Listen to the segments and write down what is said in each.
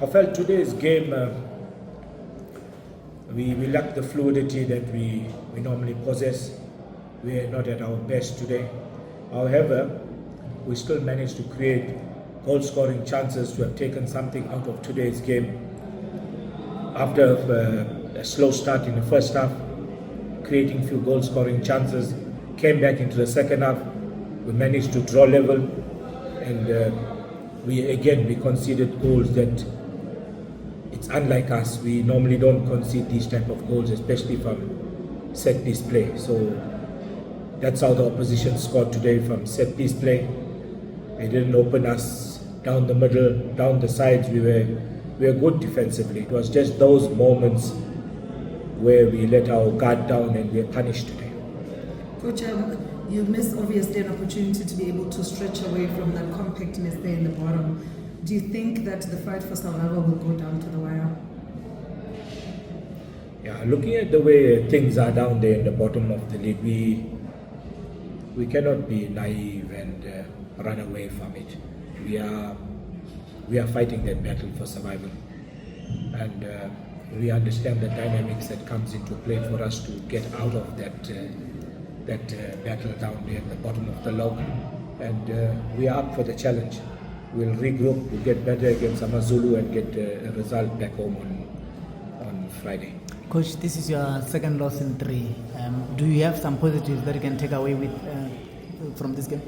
I felt today's game, we lacked the fluidity that we normally possess. We are not at our best today. However, we still managed to create goal-scoring chances to have taken something out of today's game. After a slow start in the first half, creating few goal-scoring chances, came back into the second half. We managed to draw level, and we conceded goals that it's unlike us. We normally don't concede these type of goals, especially from set-piece play. So that's how the opposition scored today, from set-piece play. They didn't open us down the middle, down the sides. We were good defensively. It was just those moments where we let our guard down and we were punished today. Coach, you missed obviously an opportunity to be able to stretch away from that compactness there in the bottom. Do you think that the fight for survival will go down to the wire? Yeah, looking at the way things are down there in the bottom of the league, we cannot be naive and run away from it. We are fighting that battle for survival, and we understand the dynamics that comes into play for us to get out of that battle down there at the bottom of the log, and we are up for the challenge. We'll regroup, we'll get better against AmaZulu and get a result back home on Friday. Coach, this is your second loss in 3. Do you have some positives that you can take away from this game?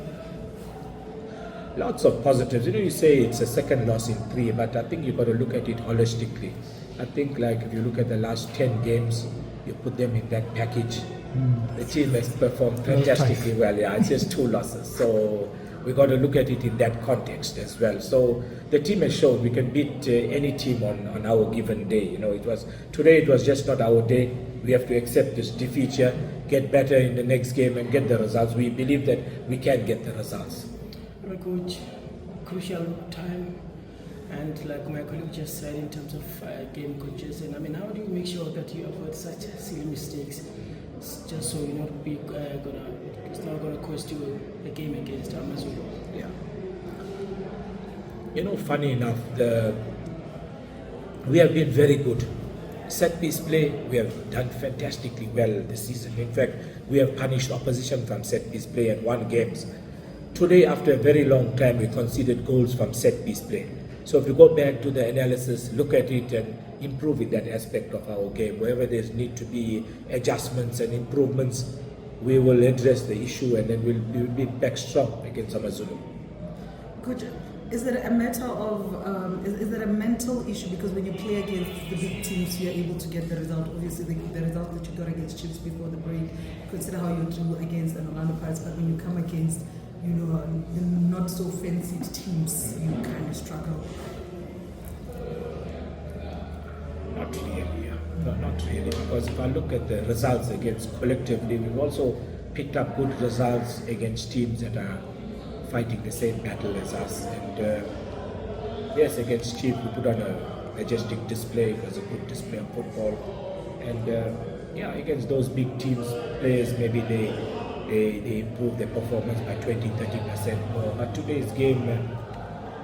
Lots of positives. You say it's a second loss in 3, but I think you've got to look at it holistically. I think like if you look at the last 10 games, you put them in that package. The team has performed fantastically well. Yeah, it's just 2 losses. So we got to look at it in that context as well. So the team has shown we can beat any team on our given day. Today it was just not our day. We have to accept this defeat here, get better in the next game and get the results. We believe that we can get the results. Coach, crucial time, and like my colleague just said, in terms of game coaches, and how do you make sure that you avoid such silly mistakes, just so you're not it's not gonna cost you a game against AmaZulu? Yeah. Funny enough, we have been very good. Set-piece play, we have done fantastically well this season. In fact, we have punished opposition from set-piece play and won games. Today, after a very long time, we conceded goals from set-piece play. So if you go back to the analysis, look at it and improve in that aspect of our game. Wherever there's need to be adjustments and improvements, we will address the issue and then we'll be back strong against AmaZulu. Coach, is it a matter of, is it a mental issue? Because when you play against the big teams, you're able to get the result. Obviously, the result that you got against Chiefs before the break, consider how you drew against an Orlando Pirates, but when you come against the not so fancied teams, you kind of struggle. Not really, no, not really, because if I look at the results against collectively, we've also picked up good results against teams that are fighting the same battle as us. And yes, against Chiefs, we put on a majestic display. It was a good display of football. And against those big teams, players maybe they improve their performance by 20-30% more. But today's game,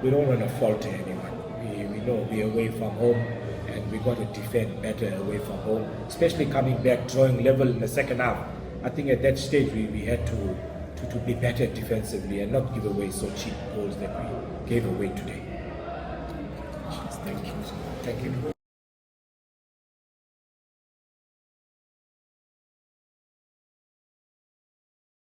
we don't want to falter anyone. We know we're away from home and we got to defend better away from home, especially coming back, drawing level in the second half. I think at that stage we had to be better defensively and not give away so cheap goals that we gave away today. Thank you. Thank you.